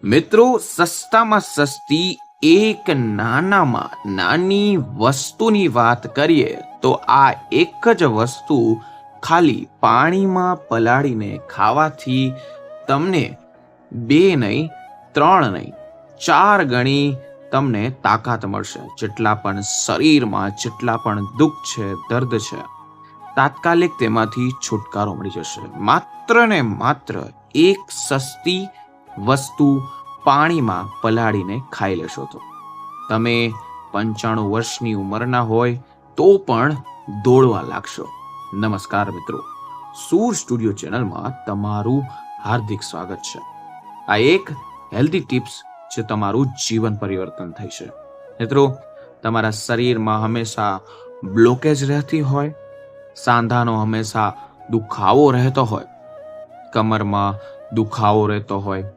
મિત્રો, સસ્તામાં સસ્તી એક નાનામાં નાની વસ્તુની વાત કરીએ તો આ એક જ વસ્તુ ખાલી પાણીમાં પલાળીને ખાવાથી તમને 2 નહીં, 3 નહીં, 4 ગણી તમને તાકાત મળશે. જેટલા પણ શરીરમાં જેટલા પણ દુઃખ છે, દર્દ છે, તાત્કાલિક તેમાંથી છુટકારો મળી જશે. માત્ર ને માત્ર એક સસ્તી વસ્તુ પાણીમાં પલાળીને ખાઈ લેશો તો તમે 95 વર્ષની ઉંમરના હોય તો પણ દોડવા લાગશો. નમસ્કાર મિત્રો, સૂર સ્ટુડિયો ચેનલમાં તમારું હાર્દિક સ્વાગત છે. આ એક હેલ્ધી ટિપ્સ જે તમારું જીવન પરિવર્તન થઈ છે. મિત્રો, તમારા શરીરમાં હંમેશા બ્લોકેજ રહેતી હોય, સાંધાનો હંમેશા દુખાવો રહેતો હોય, કમરમાં દુખાવો રહેતો હોય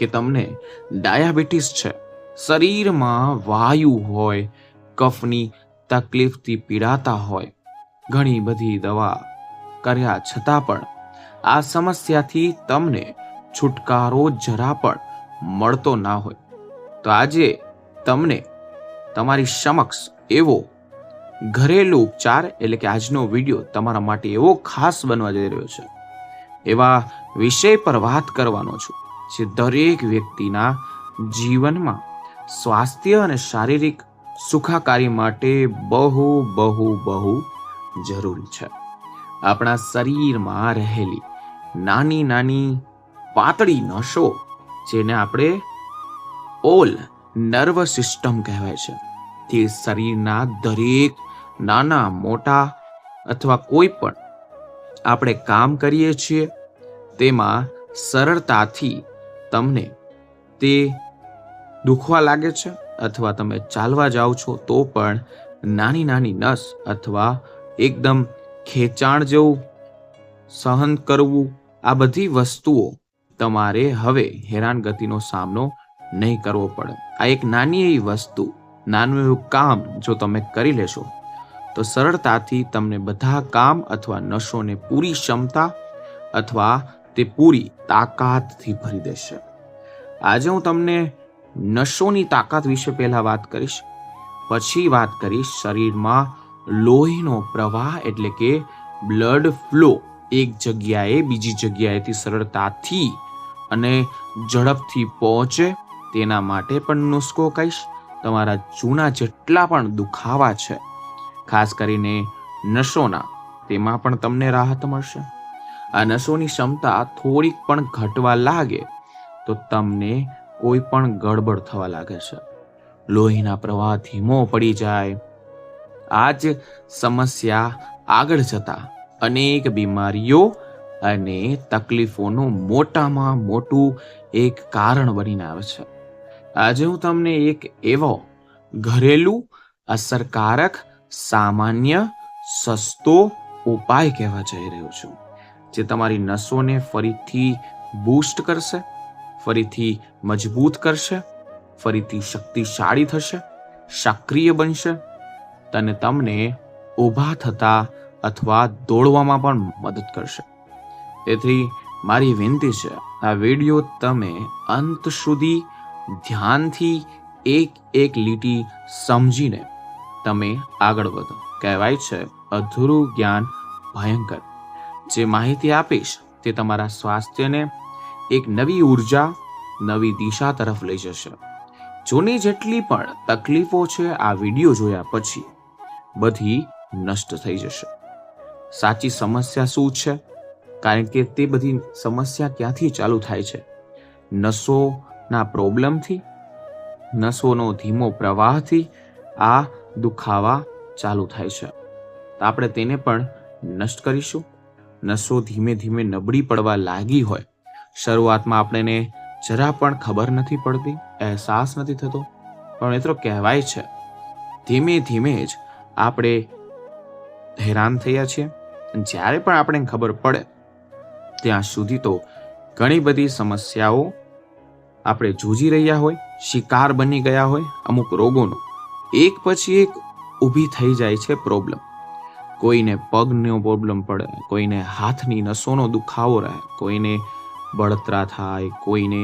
કે તમને ડાયાબિટીસ છે, શરીરમાં વાયુ હોય, કફની તકલીફથી પીડાતા હોય, ઘણી બધી દવા કર્યા છતાં પણ આ સમસ્યાથી તમને છુટકારો જરા પણ મળતો ના હોય તો આજે તમને તમારી સમક્ષ એવો ઘરેલું ઉપચાર એટલે કે આજનો વિડીયો તમારા માટે એવો ખાસ બનવા જઈ રહ્યો છે. એવા વિષય પર વાત કરવાનો છું જે દરેક વ્યક્તિના જીવનમાં સ્વાસ્થ્ય અને શારીરિક સુખાકારી માટે બહુ બહુ બહુ જરૂરી છે. આપણા શરીરમાં રહેલી નાની નાની પાતળી નસો જેને આપણે ઓલ નર્વસ સિસ્ટમ કહેવાય છે, તે શરીરના દરેક નાના મોટા અથવા કોઈ પણ આપણે કામ કરીએ છીએ તેમાં સરળતાથી તમને તે દુખવા લાગે છે અથવા તમે ચાલવા જાઓ છો તો પણ નાની નાની નસ અથવા એકદમ ખેંચાણ જેવું સહન કરવું, આ બધી વસ્તુઓ તમારે હવે હેરાનગતિનો સામનો નહીં કરવો પડે. આ એક નાની એવી વસ્તુ, નાનું એવું કામ જો તમે કરી લેશો તો સરળતાથી તમને બધા કામ અથવા નસોને પૂરી ક્ષમતા અથવા તે પૂરી તાકાતથી ભરી દેશે. આજે હું તમને નસોની તાકાત વિશે પહેલા વાત કરીશ, પછી વાત કરીશ શરીરમાં લોહીનો પ્રવાહ એટલે કે બ્લડ ફ્લો એક જગ્યાએ બીજી જગ્યાએથી સરળતાથી અને ઝડપથી પહોંચે તેના માટે પણ નુસ્ખો કહીશ. તમારા જૂના જેટલા પણ દુખાવા છે, ખાસ કરીને નસોના, તેમાં પણ તમને રાહત મળશે. આ નસોની ક્ષમતા થોડીક પણ ઘટવા લાગે તો તમને કોઈ પણ ગડબડ થવા લાગે છે, લોહીના પ્રવાહ ધીમો પડી જાય. આ જ સમસ્યા આગળ જતા અનેક બીમારીઓ અને તકલીફોનું મોટામાં મોટું એક કારણ બનીને આવે છે. આજે હું તમને એક એવો ઘરેલું અસરકારક સામાન્ય સસ્તો ઉપાય કહેવા જઈ રહ્યો છું જે તમારી નસોને ફરીથી બૂસ્ટ કરશે, ફરીથી મજબૂત કરશે, ફરીથી શક્તિશાળી થશે, સક્રિય બનશે અને તમને ઊભા થતા અથવા દોડવામાં પણ મદદ કરશે. તેથી મારી વિનંતી છે, આ વિડીયો તમે અંત સુધી ધ્યાનથી એક એક લીટી સમજીને તમે આગળ વધો. કહેવાય છે અધૂરું જ્ઞાન ભયંકર. જે માહિતી આપીશ તે તમારા સ્વાસ્થ્યને એક નવી ઉર્જા, નવી દિશા તરફ લઈ જશે. જૂની જેટલી પણ તકલીફો છે આ વિડીયો જોયા પછી બધી નષ્ટ થઈ જશે. સાચી સમસ્યા શું છે? કારણ કે તે બધી સમસ્યા ક્યાંથી ચાલુ થાય છે? નસોના પ્રોબ્લેમથી, નસોનો ધીમો પ્રવાહથી આ દુખાવા ચાલુ થાય છે. તો આપણે તેને પણ નષ્ટ કરીશું. નસો ધીમે ધીમે નબળી પડવા લાગી હોય, શરૂઆતમાં આપણને જરા પણ ખબર નથી પડતી, અહેસાસ નથી થતો, પણ મિત્રો કહેવાય છે ધીમે ધીમે જ આપણે હેરાન થયા છીએ. જ્યારે પણ આપણે ખબર પડે ત્યાં સુધી તો ઘણી બધી સમસ્યાઓ આપણે જૂજી રહ્યા હોય, શિકાર બની ગયા હોય અમુક રોગોનો. એક પછી એક ઊભી થઈ જાય છે પ્રોબ્લેમ. કોઈને પગનો પ્રોબ્લેમ પડે, કોઈને હાથની નસોનો દુખાવો રહે, કોઈને બળતરા થાય, કોઈને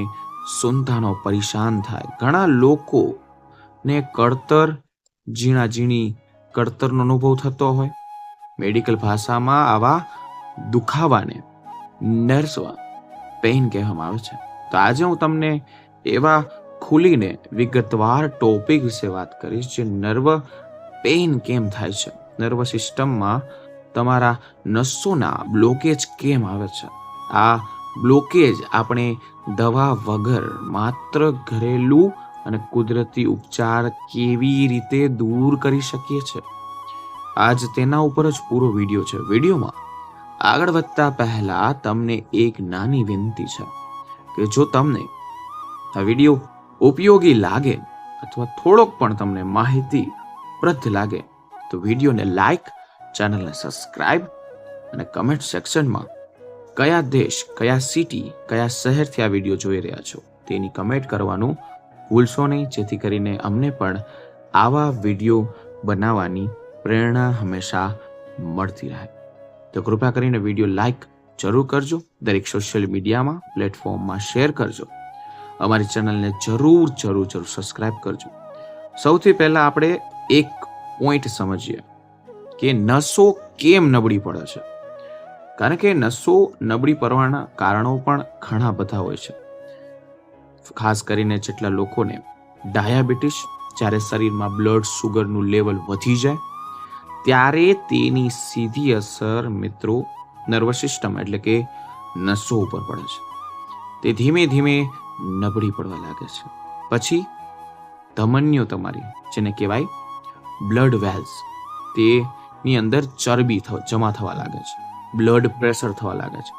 સુનતાનો પરેશાન થાય. ઘણા લોકોને ઝીણી કળતરનો અનુભવ થતો હોય. મેડિકલ ભાષામાં આવા દુખાવાને નર્વ પેઇન કહેવામાં આવે છે. તો આજે હું તમને એવા ખુલીને વિગતવાર ટોપિક વિશે વાત કરીશ જે નર્વ પેઇન કેમ થાય છે, નર્વ સિસ્ટમમાં તમારા નસોના બ્લોકેજ કેમ આવે છે. આ બ્લોકેજ આપણે દવા વગર માત્ર ઘરેલું અને કુદરતી ઉપચાર કેવી રીતે દૂર કરી શકીએ છીએ, આજ તેના ઉપર જ પૂરો વિડીયો છે. વિડીયોમાં આગળ વધતા પહેલા તમને એક નાની વિનંતી છે કે જો તમને આ વિડીયો ઉપયોગી લાગે અથવા થોડોક પણ તમને માહિતીપ્રદ લાગે તો વિડીયોને લાઈક, ચેનલને સબસ્ક્રાઇબ અને કમેન્ટ સેક્શનમાં કયા દેશ, કયા સિટી, કયા શહેરથી આ વિડીયો જોઈ રહ્યા છો તેની કમેન્ટ કરવાનું ભૂલશો નહીં, જેથી કરીને અમને પણ આવા વિડીયો બનાવવાની પ્રેરણા હંમેશા મળતી રહે. તો કૃપા કરીને વિડીયો લાઈક જરૂર કરજો, દરેક સોશિયલ મીડિયામાં પ્લેટફોર્મમાં શેર કરજો, અમારી ચેનલને જરૂર સબસ્ક્રાઇબ કરજો. સૌથી પહેલા આપણે એક પોઈન્ટ સમજીએ કે નસો કેમ નબળી પડે છે. કારણ કે નસો નબળી પડવાના કારણો પણ ઘણા બધા હોય છે. ખાસ કરીને જેટલા લોકોને ડાયાબિટીસ, જ્યારે શરીરમાં બ્લડ સુગરનું લેવલ વધી જાય ત્યારે તેની સીધી અસર મિત્રો નર્વસ સિસ્ટમ એટલે કે નસો ઉપર પડે છે. તે ધીમે ધીમે નબળી પડવા લાગે છે. પછી ધમનીઓ તમારી, જેને કહેવાય બ્લડ વેલ્સ, તેની અંદર ચરબી જમા થવા લાગે છે, બ્લડ પ્રેશર થવા લાગે છે,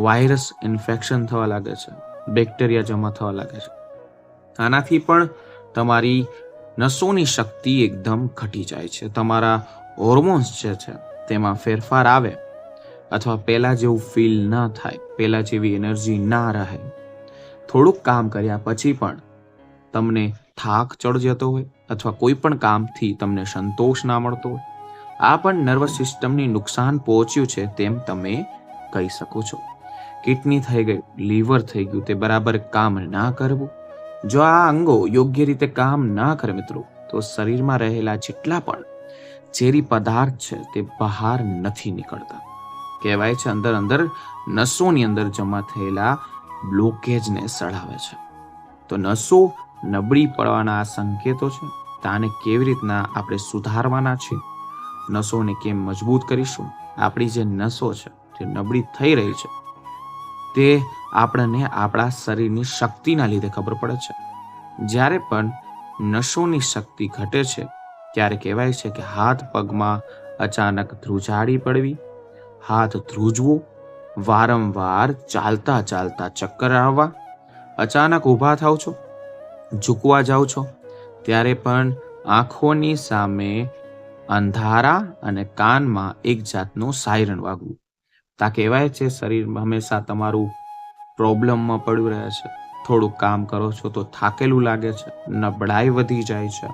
વાયરસ ઇન્ફેક્શન થવા લાગે છે, બેક્ટેરિયા જમા થવા લાગે છે. આનાથી પણ તમારી નસોની શક્તિ એકદમ ઘટી જાય છે. તમારા હોર્મોન્સ જે છે તેમાં ફેરફાર આવે અથવા પહેલા જેવું ફીલ ના થાય, પહેલા જેવી એનર્જી ના રહે. થોડુંક કામ કર્યા પછી પણ તમને થાક ચડી જતો હોય અથવા કોઈ પણ કામથી તમને સંતોષ ના મળતો હોય, આ પણ નર્વસ સિસ્ટમની નુકસાન પહોંચ્યું છે તેમ તમે કહી શકો છો. કિડની થઈ ગઈ, લીવર થઈ ગયું, તે બરાબર કામ ના કરવું. જો આ અંગો યોગ્ય રીતે કામ ના કરે મિત્રો, તો શરીરમાં રહેલા જેટલા પણ ઝેરી પદાર્થ છે તે બહાર નથી નીકળતા. કહેવાય છે અંદર નસોની અંદર જમા થયેલા બ્લોકેજને સળાવે છે. તો નસો નબળી પડવાના આ સંકેતો છે. આને કેવી રીતના આપણે સુધારવાના છે, નસોને કેમ મજબૂત કરીશું. આપણી જે નસો છે જે નબળી થઈ રહી છે તે આપણને આપણા શરીરની શક્તિના લીધે ખબર પડે છે. જ્યારે પણ નસોની શક્તિ ઘટે છે ત્યારે કહેવાય છે કે હાથ પગમાં અચાનક ધ્રુજાડી પડવી, હાથ ધ્રુજવું, વારંવાર ચાલતા ચક્કર આવવા, અચાનક ઊભા થાવ છો, ઝૂકવા જાઓ છો ત્યારે પણ આંખોની સામે અંધારા અને કાનમાં એક જાતનું સાયરન વાગવું. તા કહેવાય છે શરીરમાં હંમેશા તમારું પ્રોબ્લેમમાં પડ્યું રહે છે. થોડુંક કામ કરો છો તો થાકેલું લાગે છે, નબળાઈ વધી જાય છે.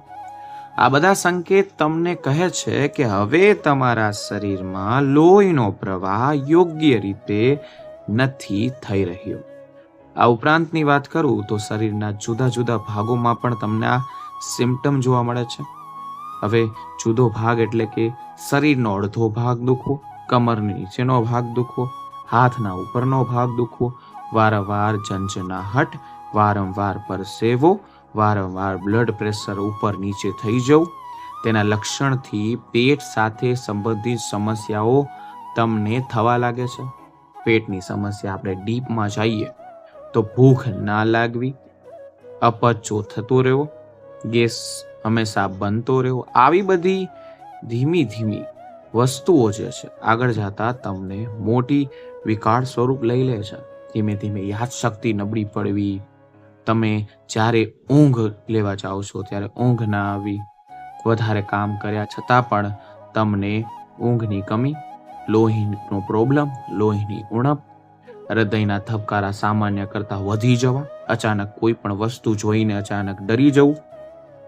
આ બધા સંકેત તમને કહે છે કે હવે તમારા શરીરમાં લોહીનો પ્રવાહ યોગ્ય રીતે નથી થઈ રહ્યો. આ ઉપરાંતની વાત કરું તો શરીરના જુદા જુદા ભાગોમાં પણ તમને આ સિમ્ટમ જોવા મળે છે. હવે જુદો ભાગ એટલે કે શરીરનો અડધો ભાગ દુખવો, કમરની નીચેનો ભાગ દુખવો, હાથના ઉપરનો ભાગ દુખવો, વારંવાર ઝંઝનાહટ, વારંવાર પરસેવો, વારંવાર બ્લડ પ્રેશર ઉપર નીચે થઈ જવું. તેના લક્ષણથી પેટ સાથે સંબંધિત સમસ્યાઓ તમને થવા લાગે છે. પેટની સમસ્યા આપણે ડીપમાં જઈએ તો ભૂખ ના લાગવી, અપચો થતો રહેવો, ગેસ હંમેશા બનતો રહેવો, આવી બધી ધીમી વસ્તુઓ જે છે આગળ જતા તમને મોટી વિકરાળ સ્વરૂપ લઈ લે છે. ધીમે યાદશક્તિ નબળી પડવી, તમે જ્યારે ઊંઘ લેવા જાઓ છો ત્યારે ઊંઘ ના આવી, વધારે કામ કર્યા છતાં પણ તમને ઊંઘની કમી, લોહીનો પ્રોબ્લેમ, લોહીની ઉણપ, હૃદયના ધબકારા સામાન્ય કરતા વધી જવા, અચાનક કોઈ પણ વસ્તુ જોઈને અચાનક ડરી જવું.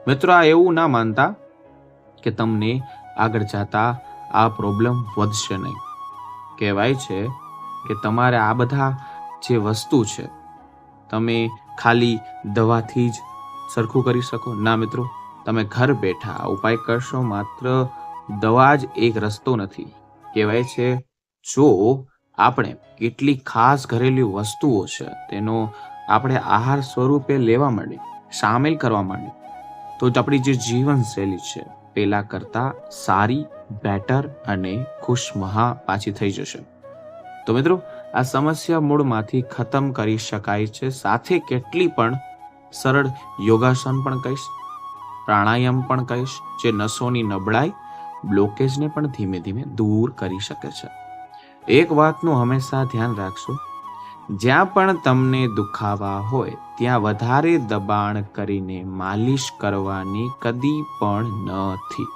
મિત્રો, આ એવું ના માનતા કે તમને આગળ જતા આ પ્રોબ્લેમ વધશે નહીં. કહેવાય છે કે તમારે આ બધા જે વસ્તુ છે તમે ખાલી દવાથી જ સરખું કરી શકો? ના મિત્રો, તમે ઘર બેઠા આ ઉપાય કરશો. માત્ર દવા જ એક રસ્તો નથી. કહેવાય છે, જો આપણે કેટલી ખાસ ઘરેલું વસ્તુઓ છે તેનો આપણે આહાર સ્વરૂપે લેવા માંડીએ, સામેલ કરવા માંડીએ, તો જ આપણી જે જીવનશૈલી છે પેલા કરતા સારી, બેટર અને ખુશમહા પાછી થઈ જશે. તો મિત્રો, આ સમસ્યા મૂળમાંથી ખતમ કરી શકાય છે. સાથે કેટલી પણ સરળ યોગાસન પણ કહીશ, પ્રાણાયામ પણ કહીશ, જે નસોની નબળાઈ, બ્લોકેજને પણ ધીમે ધીમે દૂર કરી શકે છે. એક વાતનું હંમેશા ધ્યાન રાખશો, જ્યાં પણ તમને દુખાવા હોય ત્યાં વધારે દબાણ કરીને માલિશ કરવાની કદી પણ નથી.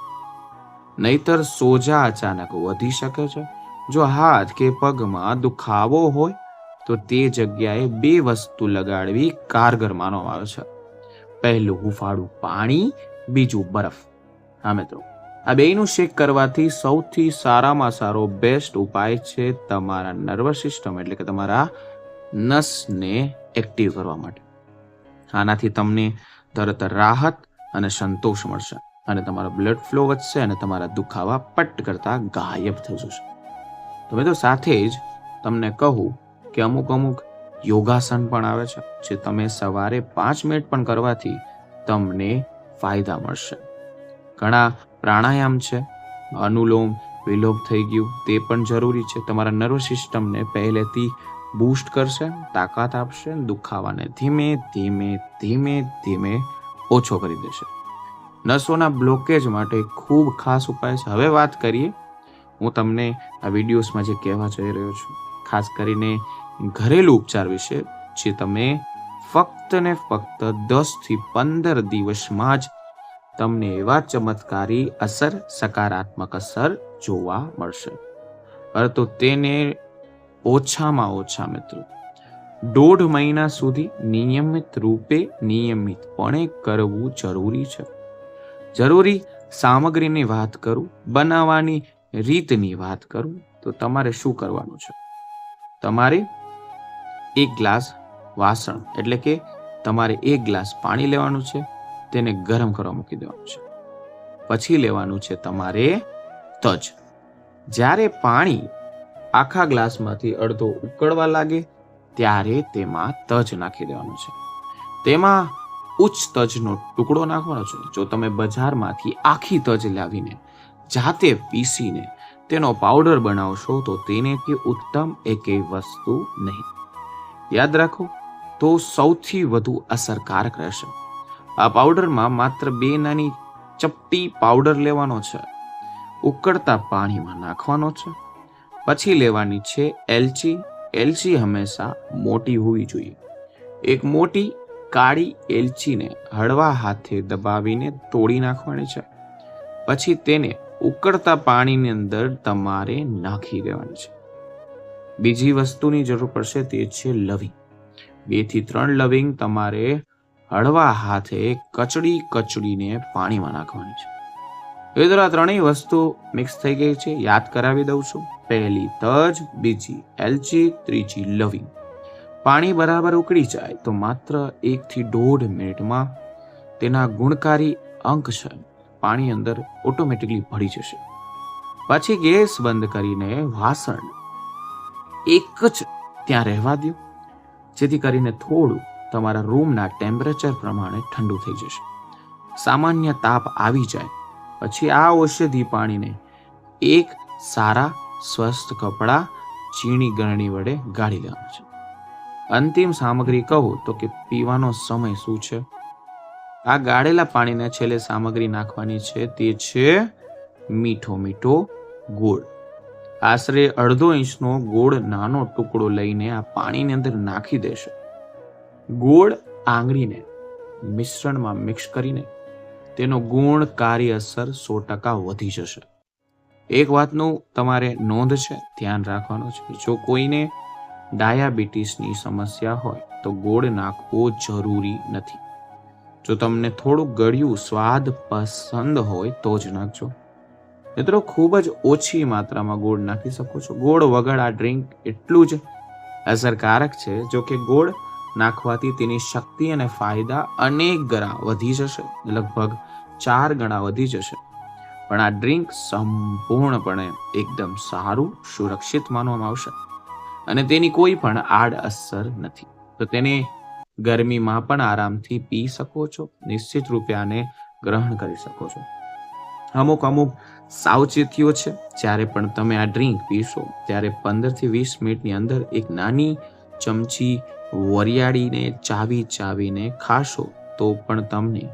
નહીતર સોજા અચાનક વધી શકે છે. જો હાથ કે પગમાં દુખાવો હોય તો તે જગ્યાએ 2 વસ્તુ લગાડવી કારગર માનવામાં આવે છે. પહેલું હુંફાળું પાણી, બીજું બરફ. હા મિત્રો, આ બેયનું શેક કરવાથી સૌથી સારામાં સારો બેસ્ટ ઉપાય છે તમારા નર્વસ સિસ્ટમ એટલે કે તમારા નસને એક્ટિવ કરવા માટે. આનાથી તમને તરત રાહત અને સંતોષ મળશે અને તમારો બ્લડ ફ્લો વધશે અને તમારા દુખાવા પટ કરતા ગાયબ થઈ જશે. તો મિત્રો, સાથે જ તમને કહું કે અમુક યોગાસન પણ આવે છે, જે તમે સવારે 5 મિનિટ પણ કરવાથી તમને ફાયદા મળશે. ઘણા પ્રાણાયામ છે, અનુલોમ વિલોમ થઈ ગયું, તે પણ જરૂરી છે. તમારા નર્વસ સિસ્ટમને પહેલેથી બૂસ્ટ કરશે, તાકાત આપશે, દુખાવાને ધીમે ધીમે ધીમે ધીમે ઓછો કરી દેશે. નસોના બ્લોકેજ માટે ખૂબ ખાસ ઉપાય છે. હવે વાત કરીએ, હું તમને આ વિડીયોઝમાં જે કહેવા જઈ રહ્યો છું, ખાસ કરીને ઘરેલું ઉપચાર વિશે, જે તમે ફક્ત ને ફક્ત 10 થી 15 દિવસમાં જ તમને એવા ચમત્કારી અસર, સકારાત્મક અસર જોવા મળશે. પરંતુ તેને ઓછામાં ઓછા મિત્રો 1.5 મહિના સુધી નિયમિતપણે કરવું જરૂરી છે. જરૂરી સામગ્રીની વાત કરું, બનાવવાની રીતની વાત કરું, તો તમારે શું કરવાનું છે? તમારે 1 ગ્લાસ વાસણ એટલે કે તમારે 1 ગ્લાસ પાણી લેવાનું છે, તેને ગરમ કરવા મૂકી દેવાનું છે. પછી લેવાનું છે તમારે તજ. જ્યારે પાણી આખા ગ્લાસમાંથી અડધો ઉકળવા લાગે ત્યારે તેમાં તજ નાખી દેવાનું છે. તેમાં ઉચ્ચ તજનો ટુકડો નાખવાનો છે. જો તમે બજારમાંથી આખી તજ લાવીને જાતે પીસીને તેનો પાવડર બનાવશો તો તેનેથી ઉત્તમ એકેય વસ્તુ નહીં. યાદ રાખો, તો સૌથી વધુ અસરકારક રહેશે. આ પાવડરમાં માત્ર 2 નાની ચપટી પાવડર લેવાનો છે, ઉકળતા પાણીમાં નાખવાનો છે. પછી લેવાની છે એલચી. એલચી હંમેશા મોટી હોવી જોઈએ. એક મોટી કાળી એલચીને હળવા હાથે દબાવીને તોડી નાખવાની છે. પછી તેને ઉકળતા પાણીની અંદર તમારે નાખી દેવાની છે. બીજી વસ્તુની જરૂર પડશે, તે છે લવિંગ. 2 થી 3 લવિંગ તમારે હળવા હાથે કચડીને પાણીમાં નાખવાની છે. એ દ્વારા 3 વસ્તુ મિક્સ થઈ ગઈ છે. યાદ કરાવી દઉં છું. પહેલી તજ, બીજી એલચી, ત્રીજી લવિંગ. પાણી બરાબર ઉકળી જાય તો માત્ર 1 થી 1.5 મિનિટમાં તેના ગુણકારી અંક છે પાણી અંદર ઓટોમેટિકલી ભળી જશે. પછી ગેસ બંધ કરીને વાસણ એક જ ત્યાં રહેવા દો, જેથી કરીને થોડું તમારા રૂમના ટેમ્પરેચર પ્રમાણે ઠંડુ થઈ જશે. સામાન્ય તાપ આવી જાય પછી આ ઔષધી પાણીને એક સારા સ્વસ્થ કપડા, ચીણી ગરણી વડે ગાળી લેવાનું છે. અંતિમ સામગ્રી કહું તો કે પીવાનો સમય શું છે? આ ગાળેલા પાણીને છેલ્લે સામગ્રી નાખવાની છે, તે છે મીઠો ગોળ. આશરે 1/2 ઇંચનો ગોળ નાનો ટુકડો લઈને આ પાણીની અંદર નાખી દેશે. ગોળ આંગળીને મિશ્રણમાં મિક્સ કરીને તેનો ગુણકારી અસર 100% વધી જશે. એક વાતનું તમારે નોંધ છે, ધ્યાન રાખવાનું છે. જો કોઈને ડાયાબિટીસની સમસ્યા હોય તો ગોળ નાખવો જરૂરી નથી. જો તમને થોડું ગળ્યું સ્વાદ પસંદ હોય તો જ નાખજો. મિત્રો, ખૂબ જ ઓછી માત્રામાં ગોળ નાખી શકો છો. ગોળ વગર આ ડ્રિંક એટલું જ અસરકારક છે. જો કે ગોળ નાખવાથી તેની શક્તિ અને ફાયદા અનેક ગણા વધી જશે, લગભગ 4 ગણા વધી જશે. પણ આ ડ્રિંક સંપૂર્ણપણે એકદમ સારું, સુરક્ષિત માનવામાં આવશે અને તેની કોઈ પણ આડઅસર નથી. તો તેને ગરમીમાં પણ આરામથી પી શકો છો, નિશ્ચિત રૂપે આને ગ્રહણ કરી શકો છો. અમુક સાવચેતીઓ છે. જ્યારે પણ તમે આ ડ્રિંક પીશો ત્યારે 15 થી 20 મિનિટની અંદર એક નાની ચમચી વરિયાળીને ચાવીને ખાશો તો પણ તમને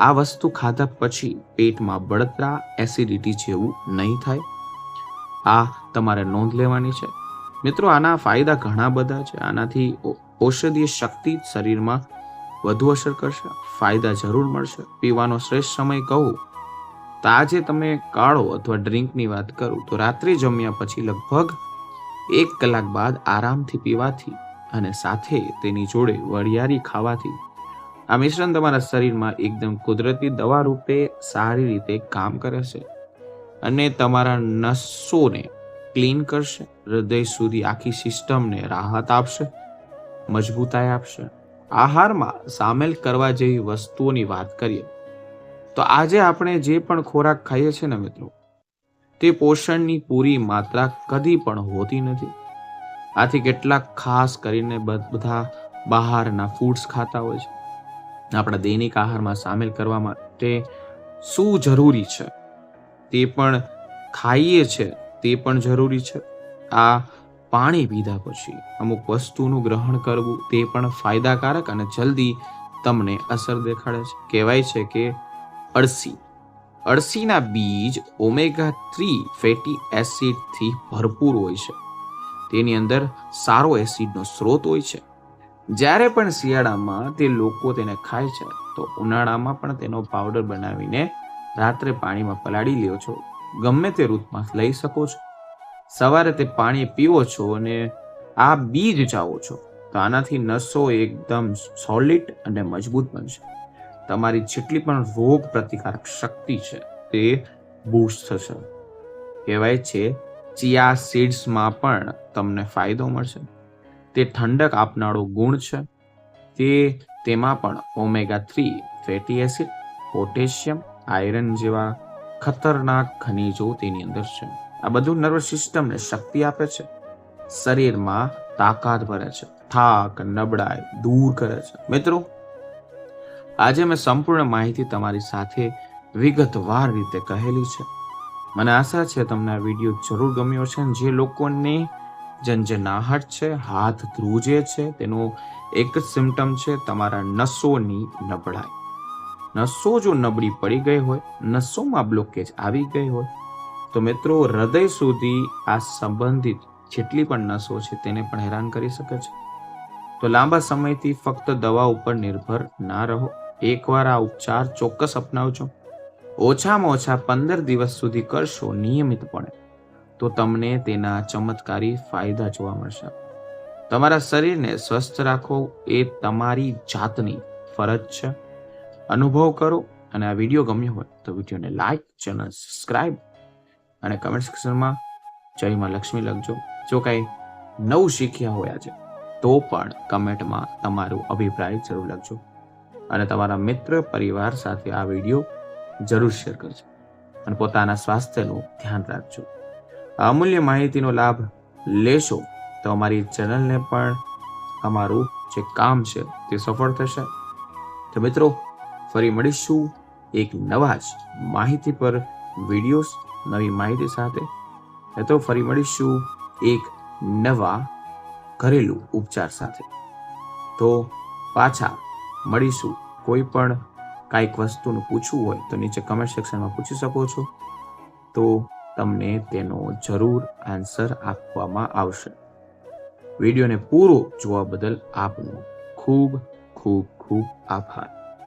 આ વસ્તુ ખાધા પછી પેટમાં બળતરા, એસિડિટી જેવું નહીં થાય. આ તમારે નોંધ લેવાની છે. મિત્રો, આના ફાયદા ઘણા બધા છે. આનાથી ઔષધીય શક્તિ શરીરમાં વધુ અસર કરશે, ફાયદા જરૂર મળશે. પીવાનો શ્રેષ્ઠ સમય કહું તો આજે તમે કાળો અથવા ડ્રિંકની વાત કરું તો રાત્રે જમ્યા પછી લગભગ 1 કલાક બાદ આરામથી પીવાથી અને સાથે તેની જોડે વરિયાળી ખાવાથી આ મિશ્રણ તમારા શરીરમાં એકદમ કુદરતી દવા રૂપે સારી રીતે કામ કરે છે અને તમારા નસોને ક્લીન કરશે, હૃદય સુધી આખી સિસ્ટમને રાહત આપશે, મજબૂતાઈ આપશે. આહારમાં સામેલ કરવા જેવી વસ્તુઓની વાત કરીએ તો આજે આપણે જે પણ ખોરાક ખાઈએ છીએ ને મિત્રો, તે પોષણની પૂરી માત્રા કદી પણ હોતી નથી. આથી કેટલાક ખાસ કરીને બધા બહારના ફૂડ્સ ખાતા હોય છે. આપણા દૈનિક આહારમાં સામેલ કરવા માટે શું જરૂરી છે તે પણ ખાઈએ છે, તે પણ જરૂરી છે. આ પાણી પીધા પછી અમુક વસ્તુનું ગ્રહણ કરવું તે પણ ફાયદાકારક અને જલ્દી તમને અસર દેખાડે છે. કહેવાય છે કે અળસીના બીજ ઓમેગા 3 ફેટી એસિડથી ભરપૂર હોય છે. તેની અંદર સારો એસિડનો સ્ત્રોત હોય છે. જ્યારે પણ શિયાળામાં તે લોકો તેને ખાય છે તો ઉનાળામાં પણ તેનો પાવડર બનાવીને રાત્રે પાણીમાં પલાળી લ્યો છો. ગમે તે ઋતુમાં લઈ શકો છો. સવારે તે પાણી પીવો છો અને આ બીજ ચાવો છો તો આનાથી નસો એકદમ સોલિડ અને મજબૂત બનશે. તમારી જેટલી પણ રોગ પ્રતિકારક શક્તિ છે તે બૂસ્ટ થશે. કહેવાય છે ચિયા સીડ્સમાં પણ તમને ફાયદો મળશે. તે ઠંડક આપનારો ગુણ છે. તેમાં પણ omega 3 fatty acid, potassium, iron જેવા ખતરનાક ખનિજો તેની અંદર છે. આ બધું નર્વસ સિસ્ટમને શક્તિ આપે છે, શરીરમાં તાકાત ભરે છે, થાક, નબળાઈ દૂર કરે છે. મિત્રો, આજે મેં સંપૂર્ણ માહિતી તમારી સાથે વિગતવાર રીતે કહેલી છે. મને આશા છે તમને આ વિડીયો જરૂર ગમ્યો છે. જે લોકોને ઝંઝનાહટ છે, હાથ ધ્રુજે છે, તેનો એક જ સિમ્ટમ છે તમારા નસોની નબળાઈ. નસો જો નબળી પડી ગઈ હોય, નસોમાં બ્લોકેજ આવી ગઈ હોય તો મિત્રો હૃદય સુધી આ સંબંધિત જેટલી પણ નસો છે તેને પણ હેરાન કરી શકે છે. તો લાંબા સમયથી ફક્ત દવા ઉપર નિર્ભર ના રહો. એકવાર આ ઉપચાર ચોક્કસ અપનાવજો. ઓછામાં ઓછા 15 દિવસ સુધી કરશો નિયમિતપણે તો તમને તેના ચમત્કારી ફાયદા જોવા મળશે. તમારા શરીરને સ્વસ્થ રાખો એ તમારી જાતની ફરજ છે. અનુભવ કરો. અને આ વિડીયો ગમ્યો હોય તો વિડીયોને લાઈક, ચેનલ સબસ્ક્રાઇબ અને કમેન્ટ સેક્શનમાં જય માં લક્ષ્મી લખજો. જો કંઈ નવું શીખ્યા હોય આજે તો પણ કમેન્ટમાં તમારો અભિપ્રાય જરૂર લખજો અને તમારા મિત્ર પરિવાર સાથે આ વિડીયો જરૂર શેર કરજો અને પોતાના સ્વાસ્થ્યનું ધ્યાન રાખજો. અમૂલ્ય માહિતીનો લાભ લેશો તો અમારી ચેનલને પણ અમારું જે કામ છે તે સફળ થશે. તો મિત્રો, ફરી મળીશું એક નવા જ માહિતી પર વિડીયોઝ, નવી માહિતી સાથે. તો ફરી મળીશું એક નવા ઘરેલું ઉપચાર સાથે. તો પાછા મળીશું. કોઈ પણ કાંઈક વસ્તુનું પૂછવું હોય તો નીચે કમેન્ટ સેક્શનમાં પૂછી શકો છો. તો તમને તેનો જરૂર આન્સર આપવામાં આવશે. વિડીયોને પૂરો જોવા બદલ આપનો ખૂબ ખૂબ ખૂબ આભાર.